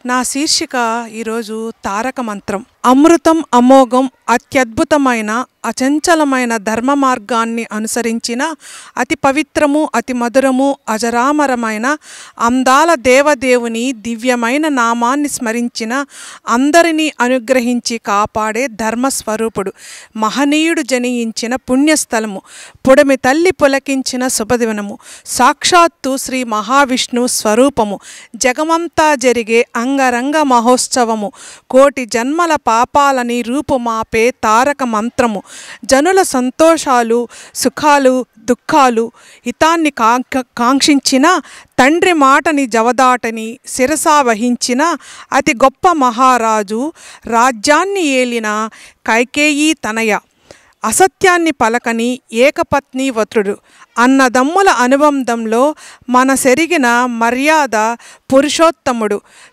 నా శీర్షిక ఈరోజు తారక మంత్రం. అమృతం అమోఘం అత్యద్భుతమైన అచంచలమైన ధర్మ మార్గాన్ని అనుసరించిన అతి పవిత్రము అతి మధురము అజరామరమైన అందాల దేవదేవుని దివ్యమైన నామాన్ని స్మరించిన అందరినీ అనుగ్రహించి కాపాడే ధర్మస్వరూపుడు, మహనీయుడు జనించిన పుణ్యస్థలము, పుడమి తల్లి పులకించిన శుభదివనము, సాక్షాత్తు శ్రీ మహావిష్ణు స్వరూపము, జగమంతా జరిగే అంగరంగ మహోత్సవము, కోటి జన్మల పాపాలని రూపుమాపే తారక మంత్రము, జనుల సంతోషాలు సుఖాలు దుఃఖాలు హితాన్ని కాంక్షించిన తండ్రి మాటని జవదాటని శిరసా వహించిన అతి గొప్ప మహారాజు, రాజ్యాన్ని ఏలిన కైకేయీ తనయ, అసత్యాన్ని పలకని ఏకపత్ని వత్రుడు, అన్నదమ్ముల అనుబంధంలో మన సెరిగిన మర్యాద పురుషోత్తముడు,